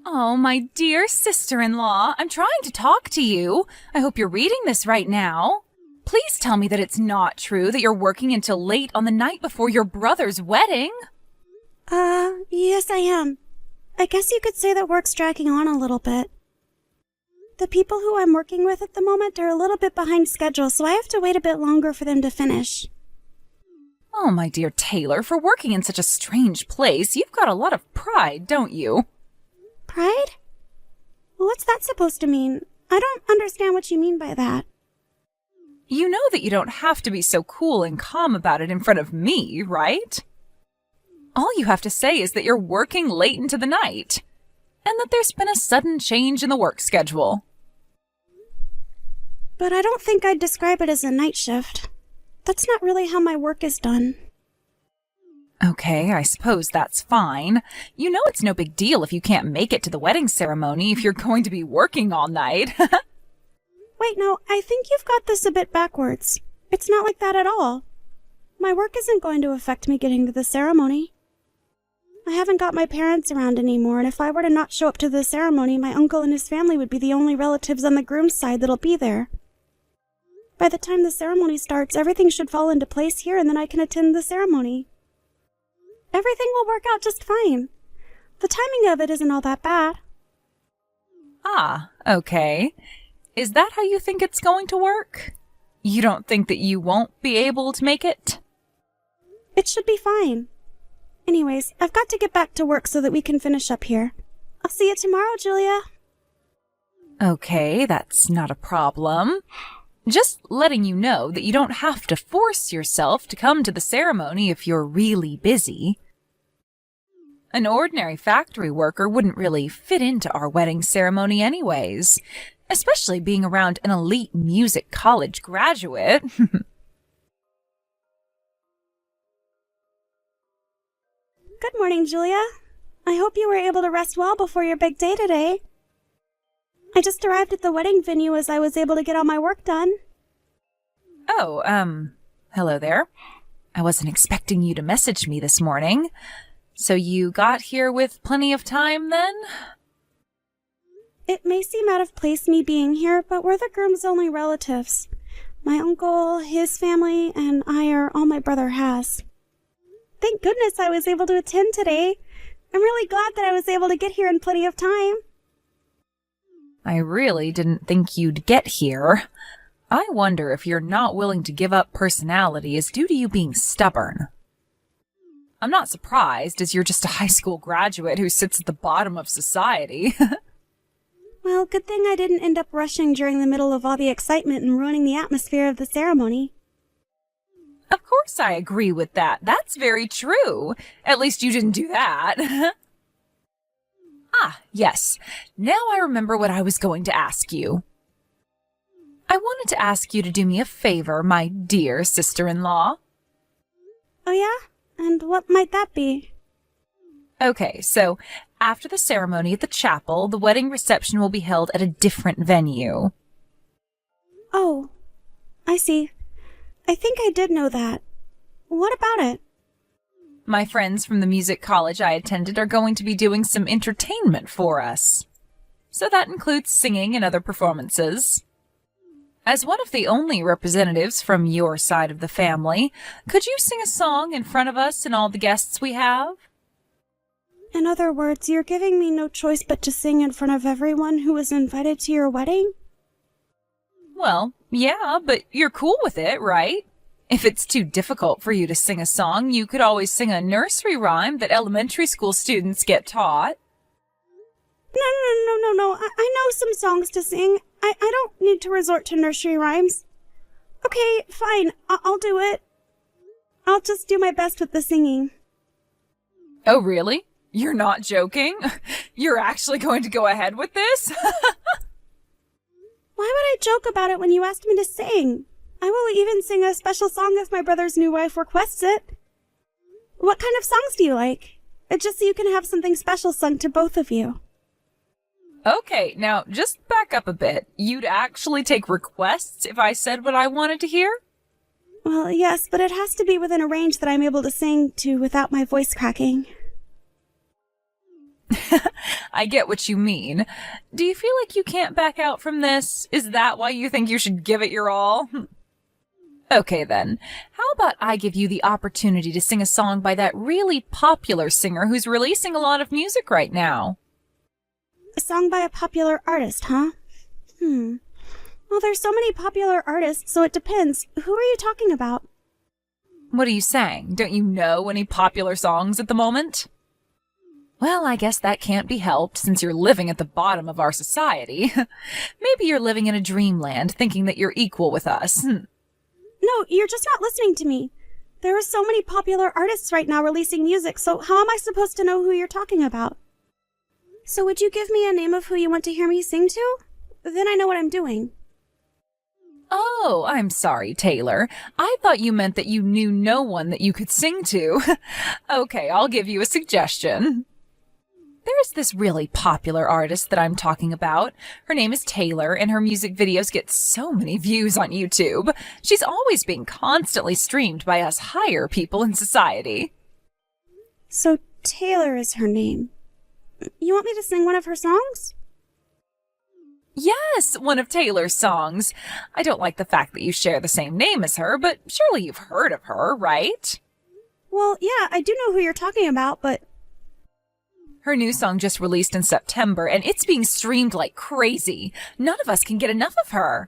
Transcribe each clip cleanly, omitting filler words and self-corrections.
Oh, my dear sister-in-law, I'm trying to talk to you. I hope you're reading this right now. Please tell me that it's not true that you're working until late on the night before your brother's wedding. Yes I am. I guess you could say that work's dragging on a little bit. The people who I'm working with at the moment are a little bit behind schedule, so I have to wait a bit longer for them to finish. Oh, my dear Taylor, for working in such a strange place, you've got a lot of pride, don't you? Pride? What's that supposed to mean? I don't understand what you mean by that. You know that you don't have to be so cool and calm about it in front of me, right? All you have to say is that you're working late into the night, and that there's been a sudden change in the work schedule. But I don't think I'd describe it as a night shift. That's not really how my work is done. Okay, I suppose that's fine. You know it's no big deal if you can't make it to the wedding ceremony if you're going to be working all night. Wait, no, I think you've got this a bit backwards. It's not like that at all. My work isn't going to affect me getting to the ceremony. I haven't got my parents around anymore, and if I were to not show up to the ceremony, my uncle and his family would be the only relatives on the groom's side that'll be there. By the time the ceremony starts, everything should fall into place here, and then I can attend the ceremony. Everything will work out just fine. The timing of it isn't all that bad. Ah, okay. Is that how you think it's going to work? You don't think that you won't be able to make it? It should be fine. Anyways, I've got to get back to work so that we can finish up here. I'll see you tomorrow, Julia. Okay, that's not a problem. Just letting you know that you don't have to force yourself to come to the ceremony if you're really busy. An ordinary factory worker wouldn't really fit into our wedding ceremony anyways, especially being around an elite music college graduate. Good morning, Julia. I hope you were able to rest well before your big day today. I just arrived at the wedding venue as I was able to get all my work done. Oh, hello there. I wasn't expecting you to message me this morning. So you got here with plenty of time then? It may seem out of place me being here, but we're the groom's only relatives. My uncle, his family, and I are all my brother has. Thank goodness I was able to attend today. I'm really glad that I was able to get here in plenty of time. I really didn't think you'd get here. I wonder if you're not willing to give up personality is due to you being stubborn. I'm not surprised, as you're just a high school graduate who sits at the bottom of society. Well, good thing I didn't end up rushing during the middle of all the excitement and ruining the atmosphere of the ceremony. Of course I agree with that. That's very true. At least you didn't do that. Ah, yes. Now I remember what I was going to ask you. I wanted to ask you to do me a favor, my dear sister-in-law. Oh yeah? And what might that be? Okay, so after the ceremony at the chapel, the wedding reception will be held at a different venue. Oh, I see. I think I did know that. What about it? My friends from the music college I attended are going to be doing some entertainment for us. So that includes singing and other performances. As one of the only representatives from your side of the family, could you sing a song in front of us and all the guests we have? In other words, you're giving me no choice but to sing in front of everyone who was invited to your wedding? Well, yeah, but you're cool with it, right? If it's too difficult for you to sing a song, you could always sing a nursery rhyme that elementary school students get taught. No. I know some songs to sing. I don't need to resort to nursery rhymes. Okay, fine. I'll do it. I'll just do my best with the singing. Oh, really? You're not joking? You're actually going to go ahead with this? Why would I joke about it when you asked me to sing? I will even sing a special song if my brother's new wife requests it. What kind of songs do you like? Just so you can have something special sung to both of you. Okay, now just back up a bit. You'd actually take requests if I said what I wanted to hear? Well, yes, but it has to be within a range that I'm able to sing to without my voice cracking. I get what you mean. Do you feel like you can't back out from this? Is that why you think you should give it your all? Okay then, how about I give you the opportunity to sing a song by that really popular singer who's releasing a lot of music right now? A song by a popular artist, huh? Well, there's so many popular artists, so it depends. Who are you talking about? What are you saying? Don't you know any popular songs at the moment? Well, I guess that can't be helped since you're living at the bottom of our society. Maybe you're living in a dreamland thinking that you're equal with us. No, you're just not listening to me. There are so many popular artists right now releasing music, so how am I supposed to know who you're talking about? So would you give me a name of who you want to hear me sing to? Then I know what I'm doing. Oh, I'm sorry, Taylor. I thought you meant that you knew no one that you could sing to. Okay, I'll give you a suggestion. There's this really popular artist that I'm talking about. Her name is Taylor, and her music videos get so many views on YouTube. She's always being constantly streamed by us higher people in society. So Taylor is her name. You want me to sing one of her songs? Yes, one of Taylor's songs. I don't like the fact that you share the same name as her, but surely you've heard of her, right? Well, yeah, I do know who you're talking about, but... Her new song just released in September, and it's being streamed like crazy. None of us can get enough of her.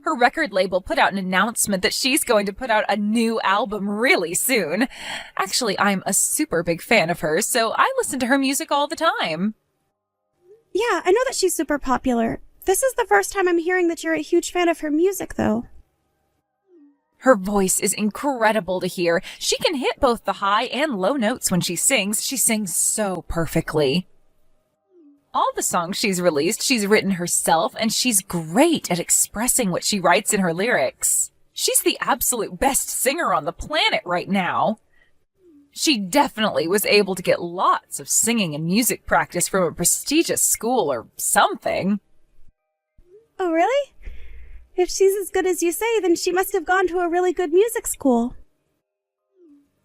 Her record label put out an announcement that she's going to put out a new album really soon. Actually, I'm a super big fan of hers, so I listen to her music all the time. Yeah, I know that she's super popular. This is the first time I'm hearing that you're a huge fan of her music, though. Her voice is incredible to hear. She can hit both the high and low notes when she sings. She sings so perfectly. All the songs she's released, she's written herself, and she's great at expressing what she writes in her lyrics. She's the absolute best singer on the planet right now. She definitely was able to get lots of singing and music practice from a prestigious school or something. Oh, really? If she's as good as you say, then she must have gone to a really good music school.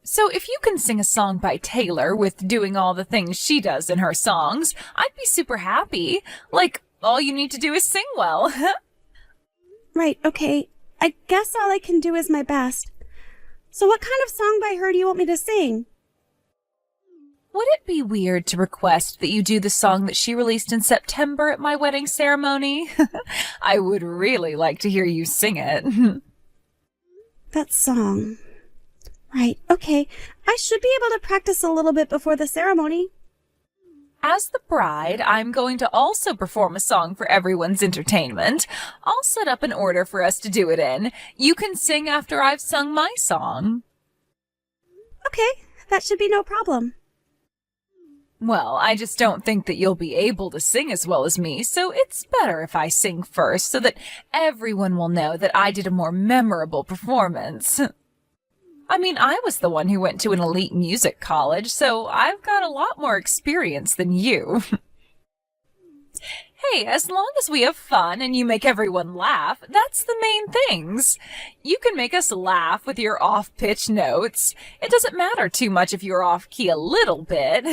So if you can sing a song by Taylor with doing all the things she does in her songs, I'd be super happy. Like, all you need to do is sing well. Right, okay. I guess all I can do is my best. So what kind of song by her do you want me to sing? Would it be weird to request that you do the song that she released in September at my wedding ceremony? I would really like to hear you sing it. That song. Right, okay. I should be able to practice a little bit before the ceremony. As the bride, I'm going to also perform a song for everyone's entertainment. I'll set up an order for us to do it in. You can sing after I've sung my song. Okay, that should be no problem. Well, I just don't think that you'll be able to sing as well as me, so it's better if I sing first so that everyone will know that I did a more memorable performance. I mean, I was the one who went to an elite music college, so I've got a lot more experience than you. Hey, as long as we have fun and you make everyone laugh, that's the main things. You can make us laugh with your off-pitch notes. It doesn't matter too much if you're off-key a little bit.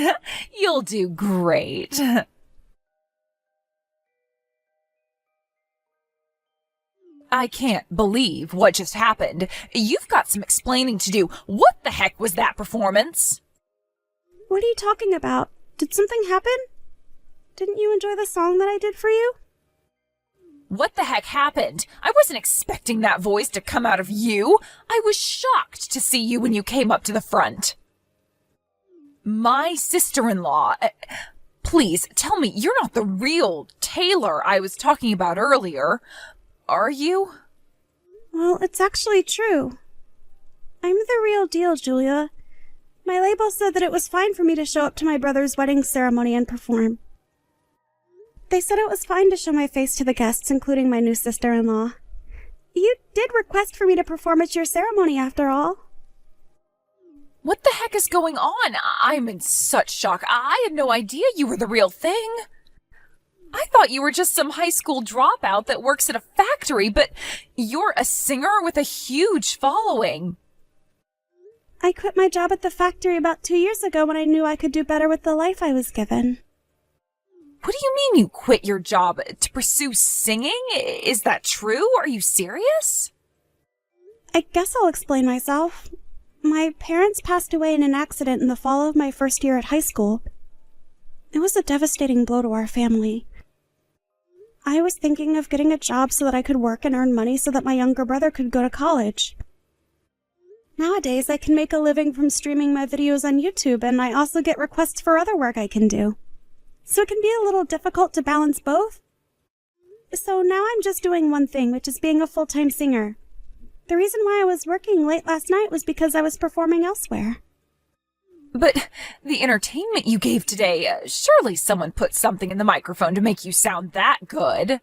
You'll do great. I can't believe what just happened. You've got some explaining to do. What the heck was that performance? What are you talking about? Did something happen? Didn't you enjoy the song that I did for you? What the heck happened? I wasn't expecting that voice to come out of you. I was shocked to see you when you came up to the front. My sister-in-law. Please, tell me you're not the real Taylor I was talking about earlier. Are you? Well, it's actually true. I'm the real deal, Julia. My label said that it was fine for me to show up to my brother's wedding ceremony and perform. They said it was fine to show my face to the guests, including my new sister-in-law. You did request for me to perform at your ceremony, after all. What the heck is going on? I'm in such shock. I had no idea you were the real thing. I thought you were just some high school dropout that works at a factory, but you're a singer with a huge following. I quit my job at the factory about 2 years ago when I knew I could do better with the life I was given. What do you mean you quit your job to pursue singing? Is that true? Are you serious? I guess I'll explain myself. My parents passed away in an accident in the fall of my first year at high school. It was a devastating blow to our family. I was thinking of getting a job so that I could work and earn money so that my younger brother could go to college. Nowadays, I can make a living from streaming my videos on YouTube, and I also get requests for other work I can do. So it can be a little difficult to balance both. So now I'm just doing one thing, which is being a full-time singer. The reason why I was working late last night was because I was performing elsewhere. But the entertainment you gave today, surely someone put something in the microphone to make you sound that good.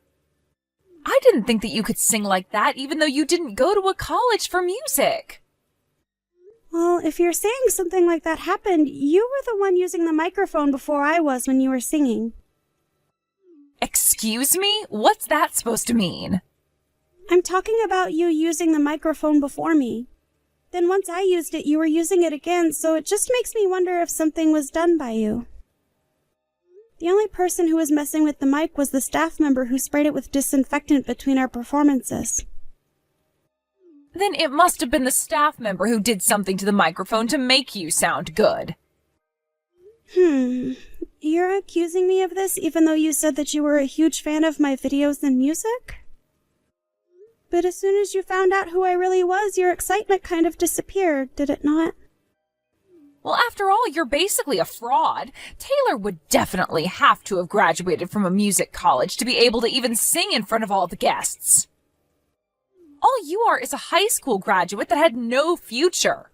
I didn't think that you could sing like that, even though you didn't go to a college for music. Well, if you're saying something like that happened, you were the one using the microphone before I was when you were singing. Excuse me? What's that supposed to mean? I'm talking about you using the microphone before me. Then once I used it, you were using it again, so it just makes me wonder if something was done by you. The only person who was messing with the mic was the staff member who sprayed it with disinfectant between our performances. Then it must have been the staff member who did something to the microphone to make you sound good. You're accusing me of this even though you said that you were a huge fan of my videos and music? But as soon as you found out who I really was, your excitement kind of disappeared, did it not? Well, after all, you're basically a fraud. Taylor would definitely have to have graduated from a music college to be able to even sing in front of all the guests. All you are is a high school graduate that had no future.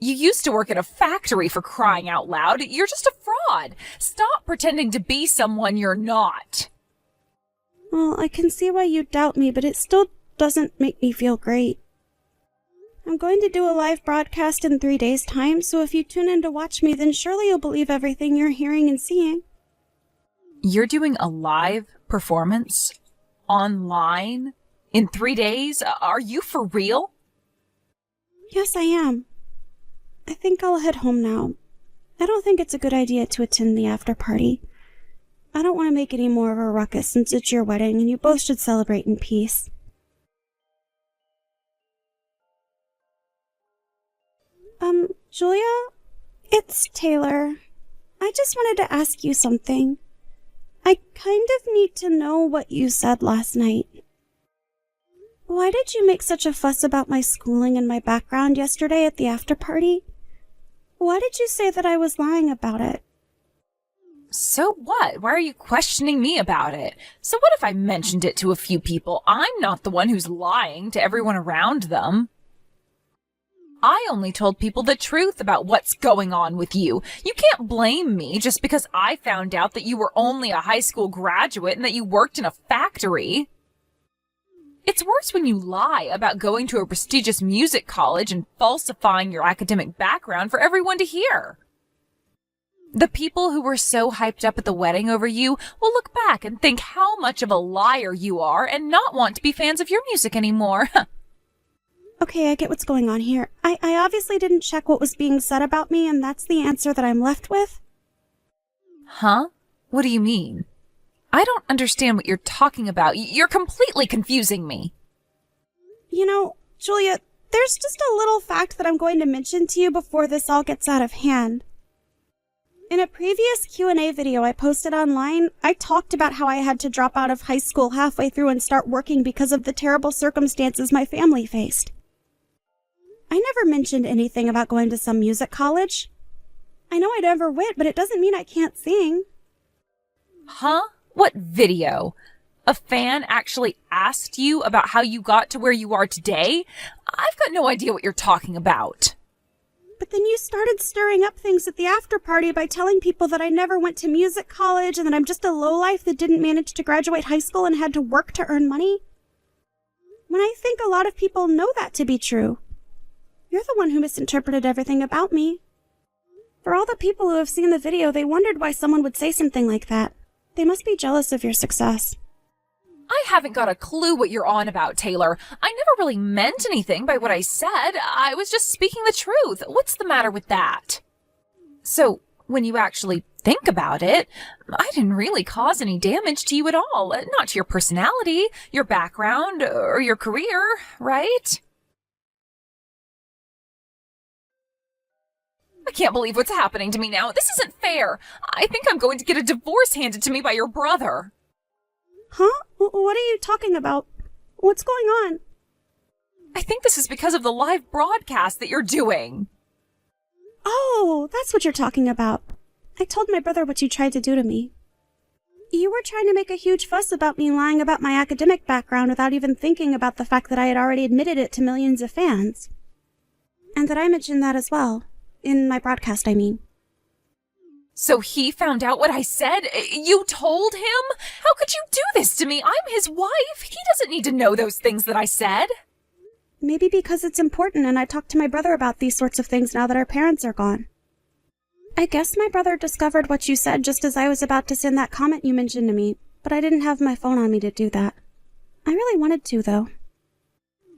You used to work at a factory, for crying out loud. You're just a fraud. Stop pretending to be someone you're not. Well, I can see why you doubt me, but it still doesn't make me feel great. I'm going to do a live broadcast in 3 days' time, so if you tune in to watch me, then surely you'll believe everything you're hearing and seeing. You're doing a live performance? Online? In 3 days? Are you for real? Yes, I am. I think I'll head home now. I don't think it's a good idea to attend the after party. I don't want to make any more of a ruckus since it's your wedding and you both should celebrate in peace. Julia? It's Taylor. I just wanted to ask you something. I kind of need to know what you said last night. Why did you make such a fuss about my schooling and my background yesterday at the after party? Why did you say that I was lying about it? So what? Why are you questioning me about it? So what if I mentioned it to a few people? I'm not the one who's lying to everyone around them. I only told people the truth about what's going on with you. You can't blame me just because I found out that you were only a high school graduate and that you worked in a factory. It's worse when you lie about going to a prestigious music college and falsifying your academic background for everyone to hear. The people who were so hyped up at the wedding over you will look back and think how much of a liar you are and not want to be fans of your music anymore. Okay, I get what's going on here. I obviously didn't check what was being said about me, and that's the answer that I'm left with. Huh? What do you mean? I don't understand what you're talking about. You're completely confusing me. You know, Julia, there's just a little fact that I'm going to mention to you before this all gets out of hand. In a previous Q&A video I posted online, I talked about how I had to drop out of high school halfway through and start working because of the terrible circumstances my family faced. I never mentioned anything about going to some music college. I know I never went, but it doesn't mean I can't sing. Huh? What video? A fan actually asked you about how you got to where you are today? I've got no idea what you're talking about. But then you started stirring up things at the after party by telling people that I never went to music college and that I'm just a lowlife that didn't manage to graduate high school and had to work to earn money. When I think a lot of people know that to be true. You're the one who misinterpreted everything about me. For all the people who have seen the video, they wondered why someone would say something like that. They must be jealous of your success. I haven't got a clue what you're on about, Taylor. I never really meant anything by what I said. I was just speaking the truth. What's the matter with that? So, when you actually think about it, I didn't really cause any damage to you at all. Not to your personality, your background, or your career, right? I can't believe what's happening to me now. This isn't fair. I think I'm going to get a divorce handed to me by your brother. Huh? What are you talking about? What's going on? I think this is because of the live broadcast that you're doing. Oh, that's what you're talking about. I told my brother what you tried to do to me. You were trying to make a huge fuss about me lying about my academic background without even thinking about the fact that I had already admitted it to millions of fans. And that I mentioned that as well. In my broadcast, I mean. So he found out what I said? You told him? How could you do this to me? I'm his wife. He doesn't need to know those things that I said. Maybe because it's important and I talked to my brother about these sorts of things now that our parents are gone. I guess my brother discovered what you said just as I was about to send that comment you mentioned to me, but I didn't have my phone on me to do that. I really wanted to, though.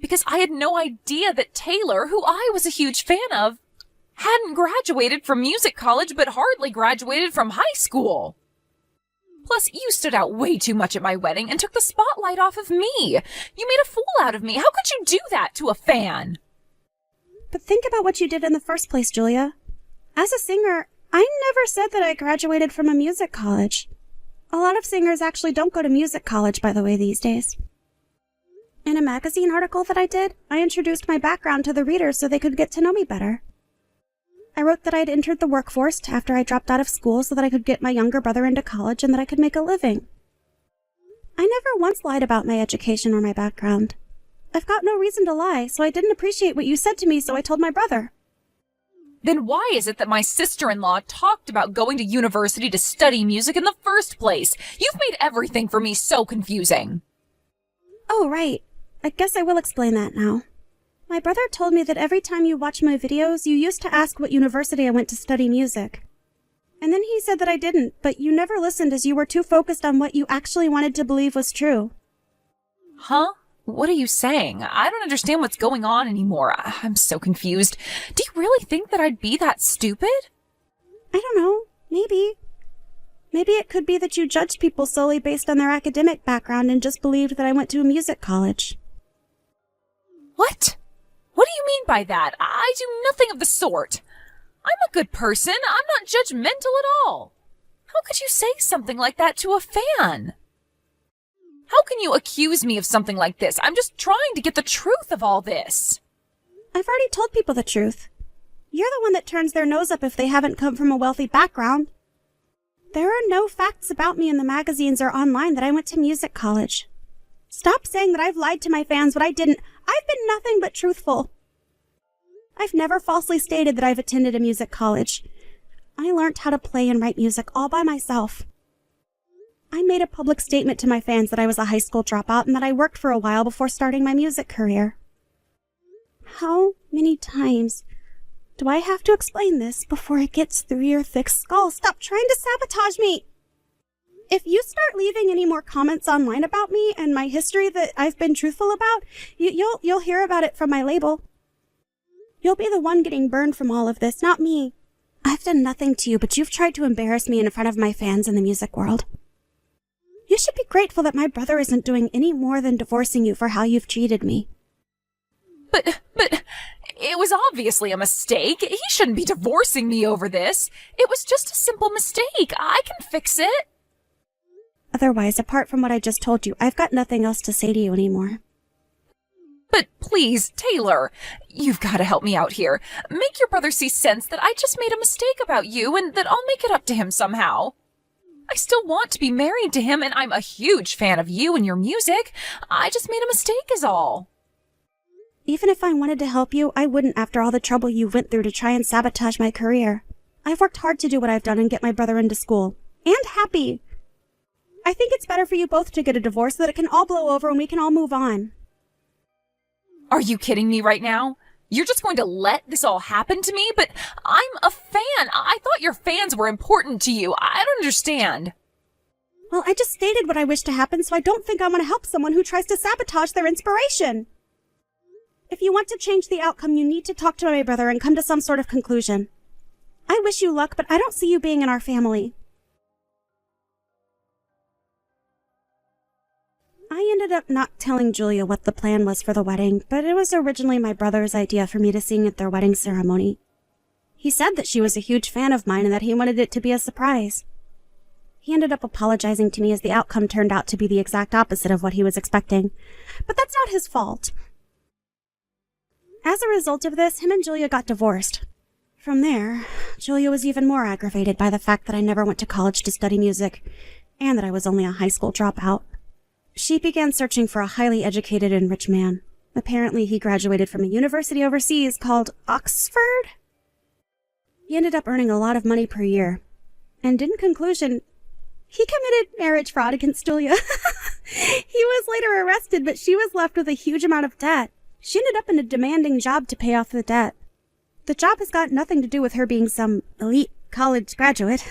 Because I had no idea that Taylor, who I was a huge fan of, hadn't graduated from music college but hardly graduated from high school. Plus, you stood out way too much at my wedding and took the spotlight off of me. You made a fool out of me. How could you do that to a fan? But think about what you did in the first place, Julia. As a singer, I never said that I graduated from a music college. A lot of singers actually don't go to music college, by the way, these days. In a magazine article that I did, I introduced my background to the readers so they could get to know me better. I wrote that I'd entered the workforce after I dropped out of school so that I could get my younger brother into college and that I could make a living. I never once lied about my education or my background. I've got no reason to lie, so I didn't appreciate what you said to me, so I told my brother. Then why is it that my sister-in-law talked about going to university to study music in the first place? You've made everything for me so confusing. Oh, right. I guess I will explain that now. My brother told me that every time you watch my videos, you used to ask what university I went to study music. And then he said that I didn't, but you never listened as you were too focused on what you actually wanted to believe was true. Huh? What are you saying? I don't understand what's going on anymore. I'm so confused. Do you really think that I'd be that stupid? I don't know. Maybe. Maybe it could be that you judged people solely based on their academic background and just believed that I went to a music college. What? What do you mean by that? I do nothing of the sort. I'm a good person. I'm not judgmental at all. How could you say something like that to a fan? How can you accuse me of something like this? I'm just trying to get the truth of all this. I've already told people the truth. You're the one that turns their nose up if they haven't come from a wealthy background. There are no facts about me in the magazines or online that I went to music college. Stop saying that I've lied to my fans when I didn't. I've been nothing but truthful. I've never falsely stated that I've attended a music college. I learned how to play and write music all by myself. I made a public statement to my fans that I was a high school dropout and that I worked for a while before starting my music career. How many times do I have to explain this before it gets through your thick skull? Stop trying to sabotage me! If you start leaving any more comments online about me and my history that I've been truthful about, you'll hear about it from my label. You'll be the one getting burned from all of this, not me. I've done nothing to you, but you've tried to embarrass me in front of my fans in the music world. You should be grateful that my brother isn't doing any more than divorcing you for how you've treated me. But it was obviously a mistake. He shouldn't be divorcing me over this. It was just a simple mistake. I can fix it. Otherwise, apart from what I just told you, I've got nothing else to say to you anymore. But please, Taylor, you've got to help me out here. Make your brother see sense that I just made a mistake about you and that I'll make it up to him somehow. I still want to be married to him, and I'm a huge fan of you and your music. I just made a mistake is all. Even if I wanted to help you, I wouldn't after all the trouble you went through to try and sabotage my career. I've worked hard to do what I've done and get my brother into school. And happy. I think it's better for you both to get a divorce so that it can all blow over and we can all move on. Are you kidding me right now? You're just going to let this all happen to me? But I'm a fan. I thought your fans were important to you. I don't understand. Well, I just stated what I wish to happen, so I don't think I want to help someone who tries to sabotage their inspiration. If you want to change the outcome, you need to talk to my brother and come to some sort of conclusion. I wish you luck, but I don't see you being in our family. I ended up not telling Julia what the plan was for the wedding, but it was originally my brother's idea for me to sing at their wedding ceremony. He said that she was a huge fan of mine and that he wanted it to be a surprise. He ended up apologizing to me as the outcome turned out to be the exact opposite of what he was expecting. But that's not his fault. As a result of this, him and Julia got divorced. From there, Julia was even more aggravated by the fact that I never went to college to study music, and that I was only a high school dropout. She began searching for a highly educated and rich man. Apparently, he graduated from a university overseas called Oxford. He ended up earning a lot of money per year. And in conclusion, he committed marriage fraud against Julia. He was later arrested, but she was left with a huge amount of debt. She ended up in a demanding job to pay off the debt. The job has got nothing to do with her being some elite college graduate.